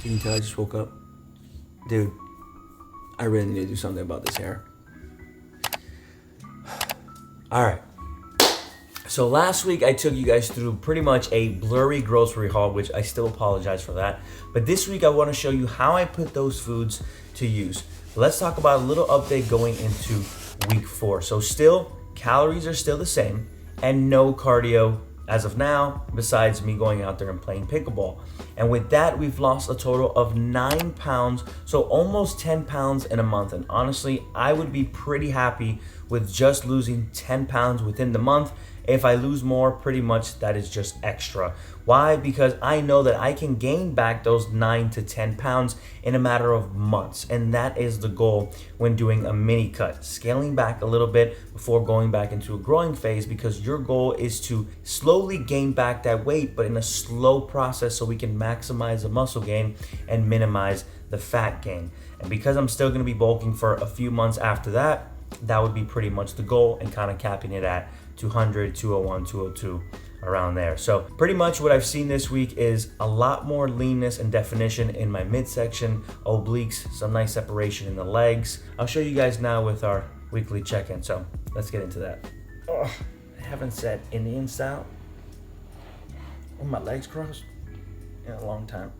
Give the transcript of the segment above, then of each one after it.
Can you tell I just woke up? Dude, I really need to do something about this hair. All right. So last week I took you guys through pretty much a blurry grocery haul, which I still apologize for that. But this week I want to show you how I put those foods to use. Let's talk about a little update going into week 4. So still, calories are still the same and no cardio as of now, besides me going out there and playing pickleball. And with that, we've lost a total of 9 pounds, so almost 10 pounds in a month. And honestly, I would be pretty happy with just losing 10 pounds within the month. If I lose more, pretty much that is just extra. Why? Because I know that I can gain back those 9 to 10 pounds in a matter of months. And that is the goal when doing a mini cut. Scaling back a little bit before going back into a growing phase, because your goal is to slowly gain back that weight, but in a slow process so we can maximize the muscle gain and minimize the fat gain. And because I'm still gonna be bulking for a few months after that, that would be pretty much the goal, and kind of capping it at 200, 201, 202, around there. So pretty much what I've seen this week is a lot more leanness and definition in my midsection, obliques, some nice separation in the legs. I'll show you guys now with our weekly check-in. So let's get into that. Oh, I haven't said Indian style with my legs crossed in a long time.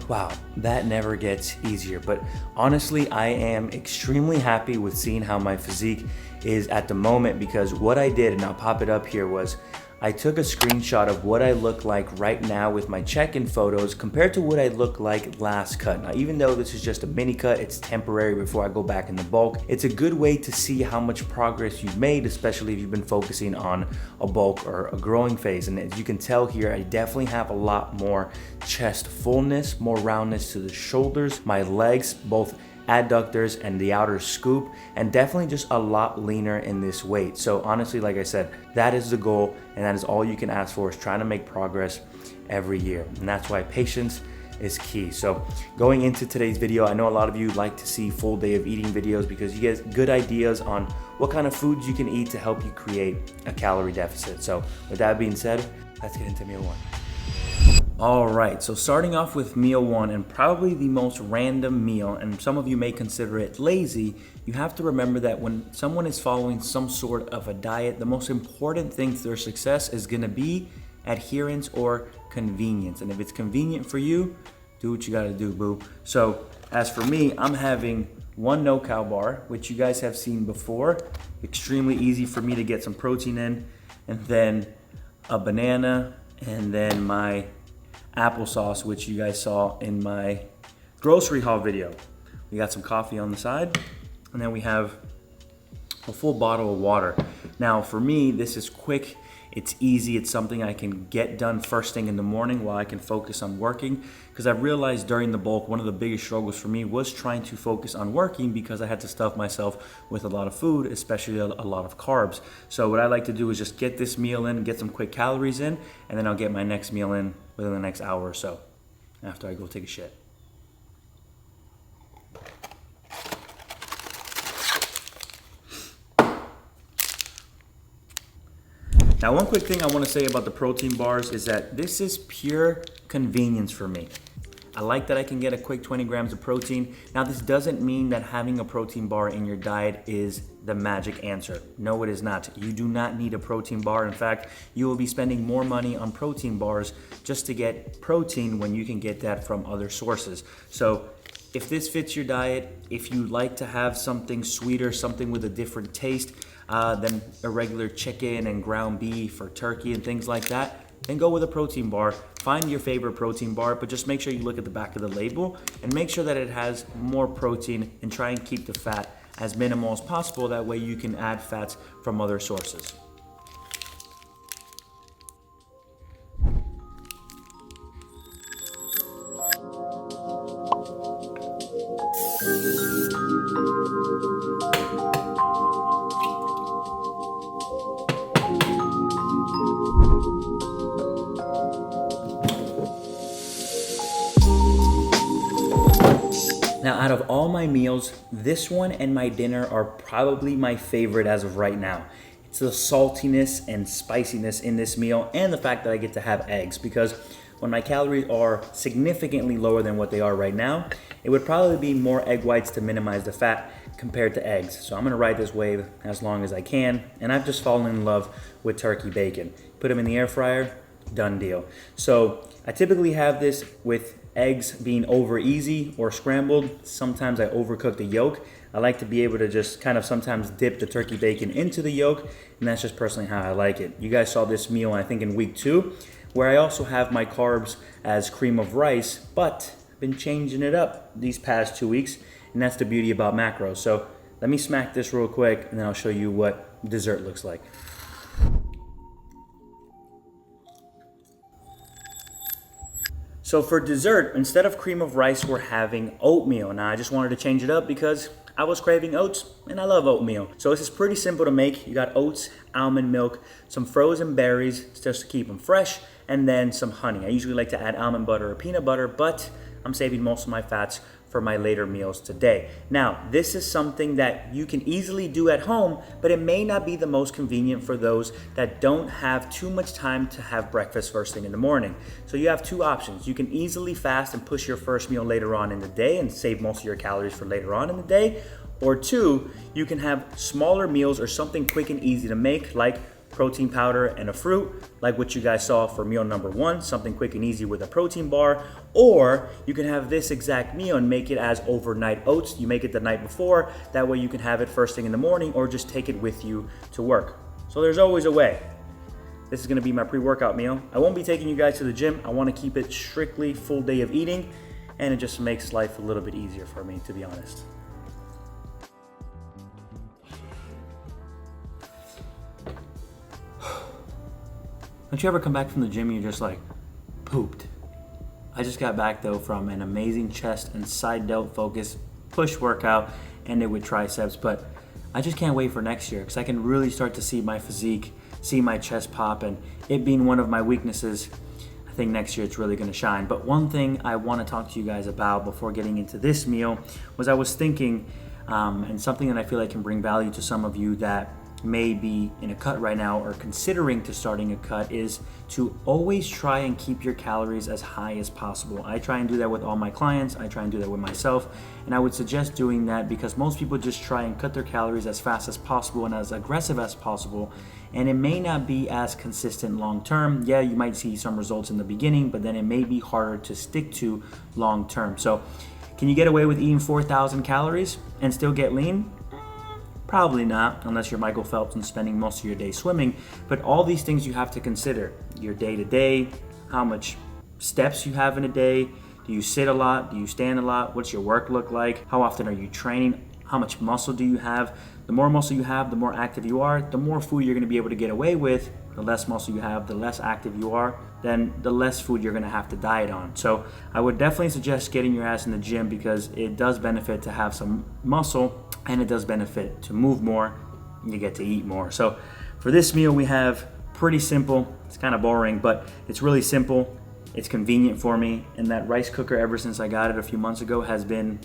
Wow, that never gets easier. But honestly, I am extremely happy with seeing how my physique is at the moment, because what I did, and I'll pop it up here, was I took a screenshot of what I look like right now with my check-in photos compared to what I looked like last cut. Now, even though this is just a mini cut, it's temporary before I go back in the bulk. It's a good way to see how much progress you've made, especially if you've been focusing on a bulk or a growing phase. And as you can tell here, I definitely have a lot more chest fullness, more roundness to the shoulders, my legs, both adductors and the outer scoop, and definitely just a lot leaner in this weight. So honestly, like I said, that is the goal, and that is all you can ask for, is trying to make progress every year. And that's why patience is key. So going into today's video, I know a lot of you like to see full day of eating videos because you get good ideas on what kind of foods you can eat to help you create a calorie deficit. So with that being said, let's get into meal 1. All right, so starting off with meal 1, and probably the most random meal, and some of you may consider it lazy, you have to remember that when someone is following some sort of a diet, the most important thing to their success is gonna be adherence or convenience. And if it's convenient for you, do what you gotta do, boo. So as for me, I'm having one no-cow bar, which you guys have seen before. Extremely easy for me to get some protein in, and then a banana, and then my applesauce, which you guys saw in my grocery haul video. We got some coffee on the side, and then we have a full bottle of water. Now for me, this is quick, it's easy, it's something I can get done first thing in the morning while I can focus on working, because I realized during the bulk, one of the biggest struggles for me was trying to focus on working, because I had to stuff myself with a lot of food, especially a lot of carbs. So what I like to do is just get this meal in, get some quick calories in, and then I'll get my next meal in within the next hour or so after I go take a shit. Now, one quick thing I want to say about the protein bars is that this is pure convenience for me. I like that I can get a quick 20 grams of protein. Now, this doesn't mean that having a protein bar in your diet is the magic answer. No, it is not. You do not need a protein bar. In fact, you will be spending more money on protein bars just to get protein when you can get that from other sources. So if this fits your diet, if you like to have something sweeter, something with a different taste than a regular chicken and ground beef or turkey and things like that, then go with a protein bar. Find your favorite protein bar, but just make sure you look at the back of the label and make sure that it has more protein, and try and keep the fat as minimal as possible. That way you can add fats from other sources. Now, out of all my meals, this one and my dinner are probably my favorite as of right now. It's the saltiness and spiciness in this meal, and the fact that I get to have eggs, because when my calories are significantly lower than what they are right now, it would probably be more egg whites to minimize the fat compared to eggs. So I'm gonna ride this wave as long as I can, and I've just fallen in love with turkey bacon. Put them in the air fryer, done deal. So I typically have this with eggs being over easy or scrambled. Sometimes I overcook the yolk. I like to be able to just kind of sometimes dip the turkey bacon into the yolk, and that's just personally how I like it. You guys saw this meal, I think, in week 2, where I also have my carbs as cream of rice, but I've been changing it up these past 2 weeks, and that's the beauty about macros. So let me smack this real quick, and then I'll show you what dessert looks like. So for dessert, instead of cream of rice, we're having oatmeal. Now I just wanted to change it up because I was craving oats and I love oatmeal. So this is pretty simple to make. You got oats, almond milk, some frozen berries just to keep them fresh, and then some honey. I usually like to add almond butter or peanut butter, but I'm saving most of my fats for my later meals today. Now, this is something that you can easily do at home, but it may not be the most convenient for those that don't have too much time to have breakfast first thing in the morning. So you have 2 options. You can easily fast and push your first meal later on in the day and save most of your calories for later on in the day. Or 2, you can have smaller meals or something quick and easy to make, like protein powder and a fruit, like what you guys saw for meal number 1, something quick and easy with a protein bar. Or you can have this exact meal and make it as overnight oats. You make it the night before, that way you can have it first thing in the morning, or just take it with you to work. So there's always a way. This is gonna be my pre-workout meal. I won't be taking you guys to the gym. I wanna keep it strictly full day of eating, and it just makes life a little bit easier for me, to be honest. Don't you ever come back from the gym and you're just like, pooped? I just got back though from an amazing chest and side delt focus push workout, ended with triceps, but I just can't wait for next year because I can really start to see my physique, see my chest pop, and it being one of my weaknesses, I think next year it's really gonna shine. But one thing I wanna talk to you guys about before getting into this meal was I was thinking, and something that I feel like can bring value to some of you that may be in a cut right now or considering to starting a cut, is to always try and keep your calories as high as possible. I try and do that with all my clients. I try and do that with myself, and I would suggest doing that because most people just try and cut their calories as fast as possible and as aggressive as possible, and it may not be as consistent long term. Yeah, you might see some results in the beginning, but then it may be harder to stick to long term. So can you get away with eating 4,000 calories and still get lean? Probably not, unless you're Michael Phelps and spending most of your day swimming. But all these things you have to consider. Your day-to-day, how much steps you have in a day, do you sit a lot, do you stand a lot, what's your work look like, how often are you training, how much muscle do you have. The more muscle you have, the more active you are, the more food you're gonna be able to get away with. The less muscle you have, the less active you are, then the less food you're gonna have to diet on. So I would definitely suggest getting your ass in the gym because it does benefit to have some muscle, and it does benefit to move more, and you get to eat more. So for this meal we have pretty simple, it's kind of boring, but it's really simple, it's convenient for me, and that rice cooker ever since I got it a few months ago has been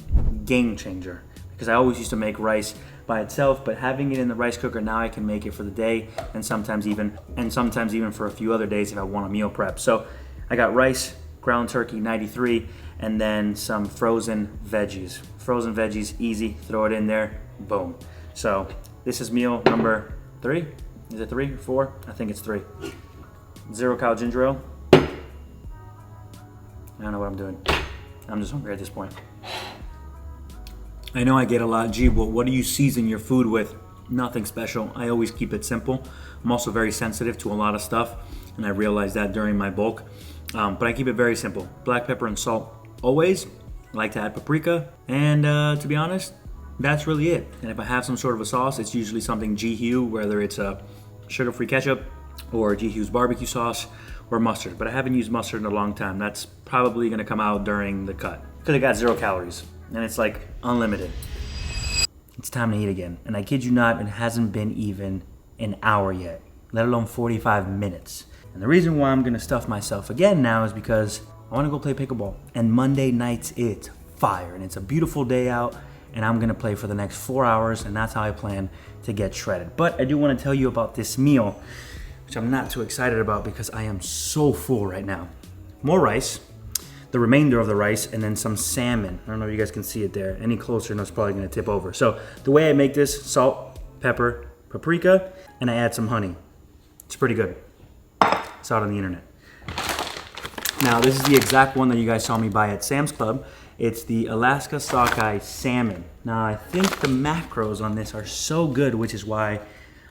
game changer. Because I always used to make rice by itself, but having it in the rice cooker, now I can make it for the day and sometimes even for a few other days if I want a meal prep. So I got rice, ground turkey 93, and then some frozen veggies. Frozen veggies, easy, throw it in there, boom. So this is meal number 3. Is it 3 or 4? I think it's 3. 0 cal ginger ale. I don't know what I'm doing. I'm just hungry at this point. I know I get a lot, gee, well, what do you season your food with? Nothing special. I always keep it simple. I'm also very sensitive to a lot of stuff. and I realized that during my bulk. But I keep it very simple. Black pepper and salt always. I like to add paprika, and to be honest, that's really it. And if I have some sort of a sauce, it's usually something G-Hue, whether it's a sugar-free ketchup or G-Hue's barbecue sauce or mustard. But I haven't used mustard in a long time. That's probably gonna come out during the cut because it got 0 calories and it's like unlimited. It's time to eat again. And I kid you not, it hasn't been even an hour yet, let alone 45 minutes. And the reason why I'm gonna stuff myself again now is because I wanna go play pickleball. And Monday nights, it's fire. And it's a beautiful day out, and I'm gonna play for the next 4 hours, and that's how I plan to get shredded. But I do wanna tell you about this meal, which I'm not too excited about because I am so full right now. More rice, the remainder of the rice, and then some salmon. I don't know if you guys can see it there. Any closer and it's probably gonna tip over. So the way I make this, salt, pepper, paprika, and I add some honey. It's pretty good. Saw it on the internet. Now this is the exact one that you guys saw me buy at Sam's Club. It's the Alaska sockeye salmon. Now I think the macros on this are so good, which is why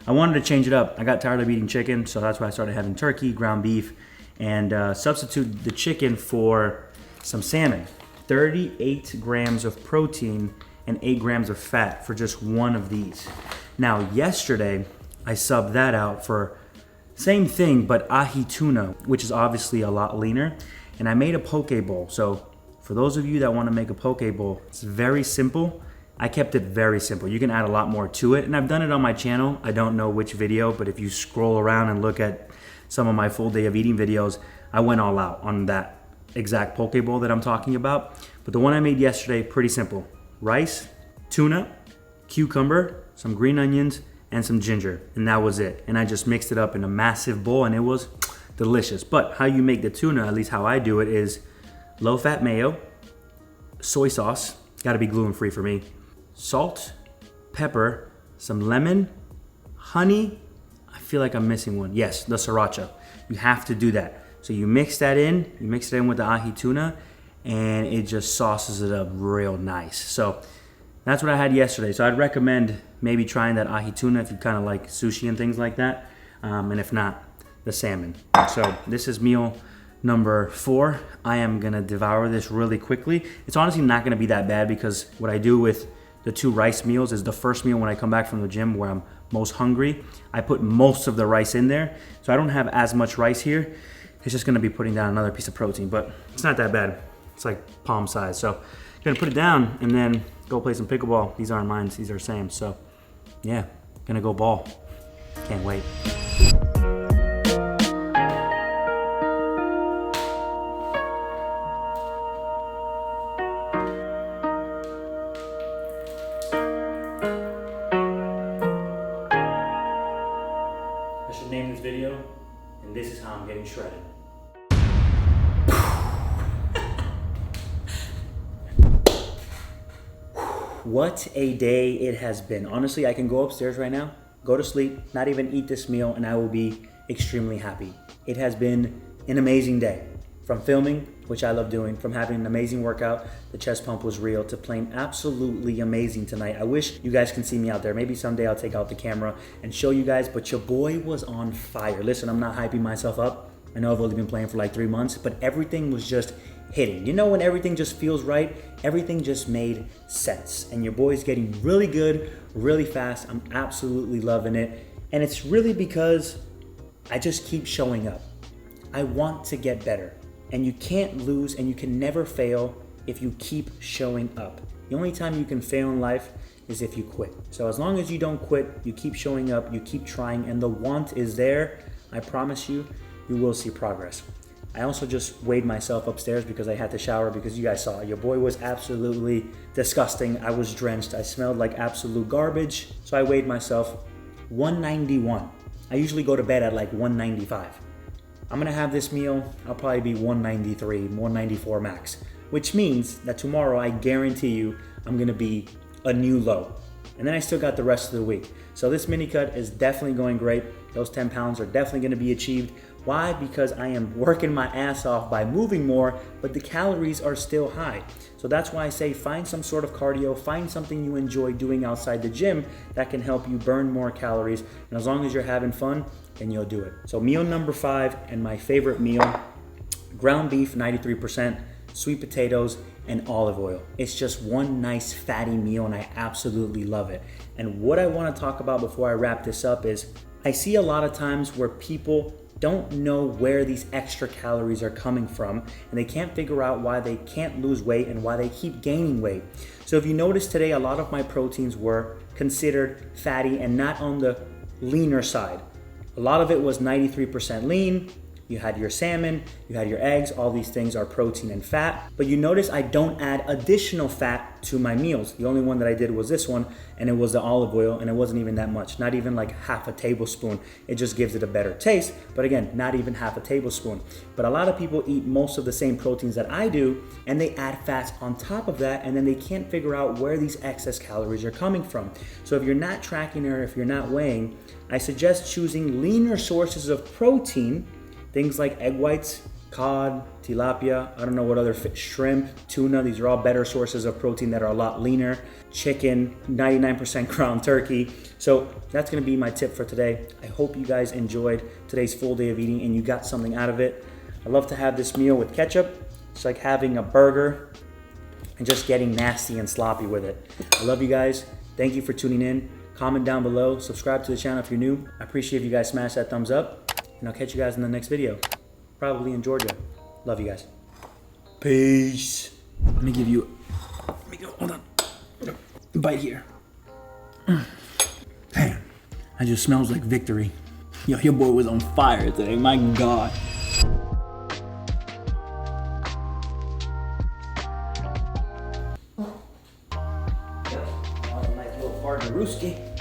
I wanted to change it up. I got tired of eating chicken, so that's why I started having turkey, ground beef, and substitute the chicken for some salmon. 38 grams of protein and 8 grams of fat for just one of these. Now yesterday, I subbed that out for same thing, but ahi tuna, which is obviously a lot leaner. And I made a poke bowl. So for those of you that want to make a poke bowl, it's very simple. I kept it very simple. You can add a lot more to it. And I've done it on my channel. I don't know which video, but if you scroll around and look at some of my full day of eating videos, I went all out on that exact poke bowl that I'm talking about. But the one I made yesterday, pretty simple. Rice, tuna, cucumber, some green onions, and some ginger, and that was it. And I just mixed it up in a massive bowl, and it was delicious. But how you make the tuna, at least how I do it, is low-fat mayo, soy sauce, gotta be gluten-free for me, salt, pepper, some lemon, honey. I feel like I'm missing one. Yes, the sriracha. You have to do that. So you mix that in, you mix it in with the ahi tuna, and it just sauces it up real nice. So that's what I had yesterday. So I'd recommend maybe trying that ahi tuna if you kind of like sushi and things like that. And if not, the salmon. So this is meal number 4. I am gonna devour this really quickly. It's honestly not gonna be that bad because what I do with the 2 rice meals is the first meal when I come back from the gym where I'm most hungry, I put most of the rice in there. So I don't have as much rice here. It's just gonna be putting down another piece of protein, but it's not that bad. It's like palm size. So I'm gonna put it down and then go play some pickleball. These aren't mine, these are Sam's. So yeah, gonna go ball. Can't wait. I should name this video, and this is how I'm getting shredded. What a day it has been. Honestly, I can go upstairs right now, go to sleep, not even eat this meal, and I will be extremely happy. It has been an amazing day. From filming, which I love doing, from having an amazing workout, the chest pump was real, to playing absolutely amazing tonight. I wish you guys can see me out there. Maybe someday I'll take out the camera and show you guys, but your boy was on fire. Listen, I'm not hyping myself up. I know I've only been playing for like 3 months, but everything was just hitting. You know when everything just feels right? Everything just made sense. And your boy's getting really good, really fast. I'm absolutely loving it. And it's really because I just keep showing up. I want to get better. And you can't lose and you can never fail if you keep showing up. The only time you can fail in life is if you quit. So as long as you don't quit, you keep showing up, you keep trying, and the want is there, I promise you, you will see progress. I also just weighed myself upstairs because I had to shower because you guys saw it. Your boy was absolutely disgusting. I was drenched. I smelled like absolute garbage. So I weighed myself 191. I usually go to bed at like 195. I'm gonna have this meal, I'll probably be 193, 194 max, which means that tomorrow I guarantee you I'm gonna be a new low. And then I still got the rest of the week. So this mini cut is definitely going great. Those 10 pounds are definitely gonna be achieved Why? Because I am working my ass off by moving more, but the calories are still high. So that's why I say find some sort of cardio, find something you enjoy doing outside the gym that can help you burn more calories. And as long as you're having fun, then you'll do it. So meal number 5 and my favorite meal, ground beef 93%, sweet potatoes, and olive oil. It's just one nice fatty meal and I absolutely love it. And what I want to talk about before I wrap this up is I see a lot of times where people don't know where these extra calories are coming from and they can't figure out why they can't lose weight and why they keep gaining weight. So if you notice today, a lot of my proteins were considered fatty and not on the leaner side. A lot of it was 93% lean. You had your salmon, you had your eggs, all these things are protein and fat. But you notice I don't add additional fat to my meals. The only one that I did was this one, and it was the olive oil, and it wasn't even that much, not even like half a tablespoon. It just gives it a better taste, but again, not even half a tablespoon. But a lot of people eat most of the same proteins that I do, and they add fats on top of that, and then they can't figure out where these excess calories are coming from. So if you're not tracking or if you're not weighing, I suggest choosing leaner sources of protein. Things like egg whites, cod, tilapia, I don't know what other fish, shrimp, tuna, these are all better sources of protein that are a lot leaner. Chicken, 99% ground turkey. So that's gonna be my tip for today. I hope you guys enjoyed today's full day of eating and you got something out of it. I love to have this meal with ketchup. It's like having a burger and just getting nasty and sloppy with it. I love you guys. Thank you for tuning in. Comment down below, subscribe to the channel if you're new. I appreciate if you guys smash that thumbs up. And I'll catch you guys in the next video, probably in Georgia. Love you guys. Peace. Let me go, hold on. Bite here. Damn, that just smells like victory. Yo, your boy was on fire today, my God. Nice little partner, Rooski.